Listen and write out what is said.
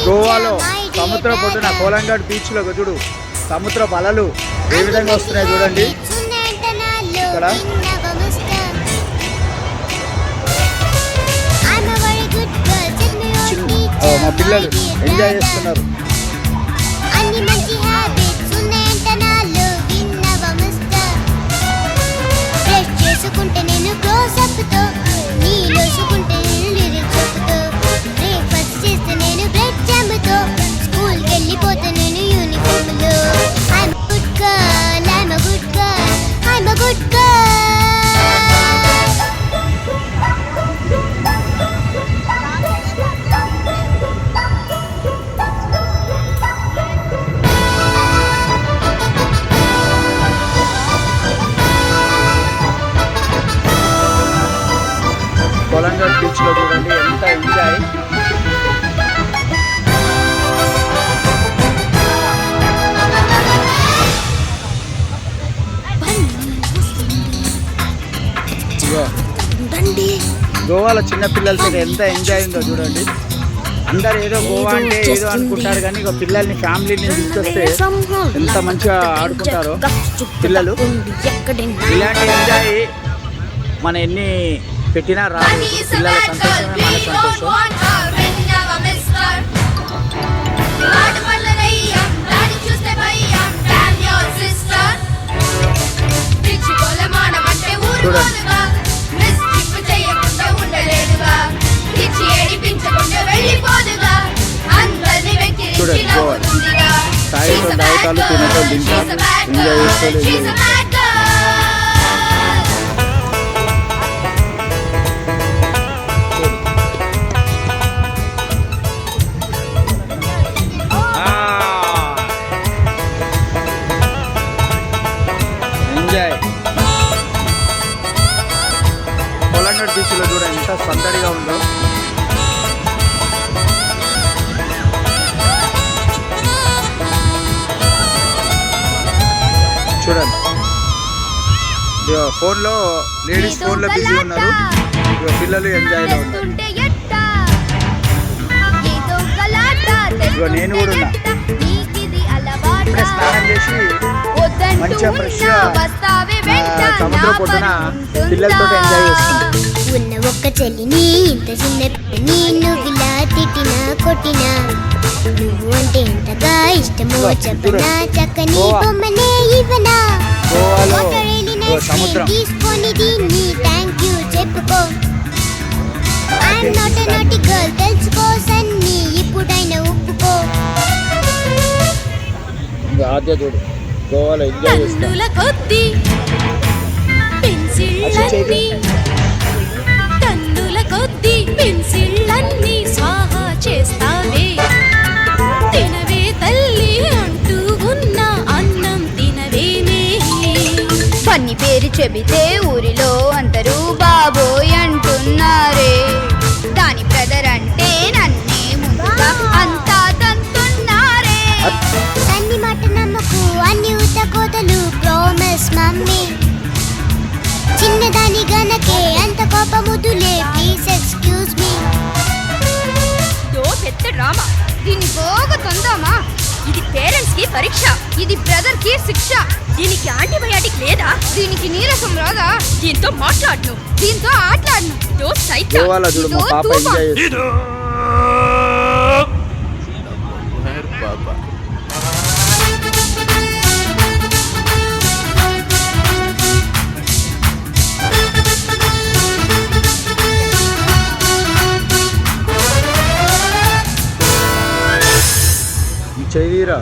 గోవాలో సముద్ర పొడ్డున కోలంఘాట్ బీచ్లో చూడు సముద్ర అలలు ఏ విధంగా వస్తున్నాయి చూడండి. ఇక్కడ మా పిల్లలు ఎంజాయ్ చేస్తున్నారు. చేసుకుంటే నేను క్లోజప్ తో నీ లోసుకుంటే నేను లిరిక్స్ చెప్పుతో బ్రేక్ఫాస్ట్ చేస్తే నేను బ్రెడ్ జామ్ తో స్కూల్ కి వెళ్ళిపోతే నేను యూనిఫామ్ లో I am good girl I am a good girl I am a good girl. Kolanghat బీచ్లో చూడండి ఎంత ఎంజాయ్. గోవాలో చిన్న పిల్లలతో ఎంత ఎంజాయ్ ఉందో చూడండి. అందరు ఏదో గోవా అంటే ఏదో అనుకుంటారు కానీ ఇక పిల్లల్ని ఫ్యామిలీని తీసుకొస్తే ఎంత మంచిగా ఆడుకుంటారో పిల్లలు. ఇలాంటి ఎంజాయ్ మన ఎన్ని పెట్టినా రాదు. పిల్లల సంతోషమే మన సంతోషం. చూడండి చూడండి గోవా తాగేటో తాగుతాలు తినటో తింటారు ఎంజాయ్ చేసుకోలేదు. కోలంఘాట్ బీచ్లో చూడండి ఎంత సందడిగా ఉందో. చూడండి ఫోన్లో లేడీస్ ఫోన్లో బిజీ ఉన్నారు, పిల్లలు ఎంజాయ్లో ఉన్నారు. నేను కూడా ఉన్నా ఇప్పుడే స్నానం చేసి మంచిగా ఫ్రెష్గా సముద్ర పొడ్డున పిల్లలతో ఎంజాయ్ చేస్తుంది. ఉన్న ఒక్క చెల్లిని ఇంత చిన్న నువ్వులా తిట్టినా కొట్టినా నువ్వు అంటే ఎంతగా ఇష్టమో చెప్పనా చక్కని బొమ్మనే ఇవ్వనా తీసుకొని దీన్ని థ్యాంక్ యూ చెప్పుకో. ఐఎమ్ నాట్ ఎ నాటి గర్ల్ తెలుసుకో సన్ని ఇప్పుడైనా ఒప్పుకో. ఆద్య చూడు గోవాలో ఎంజాయ్ చేస్తున్నా. టన్నుల కొద్ది పెన్సిళ్ళన్నీ స్వాహా చేస్తావే తినవే తల్లి అంటూ ఉన్న అన్నం తినవేమే. పన్ని పేరు చెబితే ఊరిలో అందరూ బాబోయ్ అంటున్నారే. దాని బ్రదర్ అంటే నన్నే ముందుగా అంతా తంతున్నారే. అన్ని మాట నమ్మకు అన్ని ఉత్త కోతలు ప్రామిస్ మమ్మీ. చిన్నదాని గనకే అంత కోపముదులే ప్లీజ్ ఎక్స్క్యూజ్ మీ. పెద్ద డ్రామా దీన్ని బాగా తొందామా. ఇది పేరెంట్స్ కి పరీక్ష, ఇది బ్రదర్ కి శిక్ష. దీనికి యాంటీబయాటిక్ లేదా, దీనికి నీరసం రాదా, దీంతో మాట్లాడను దీంతో ఆటలాడను. చెయ్యిరా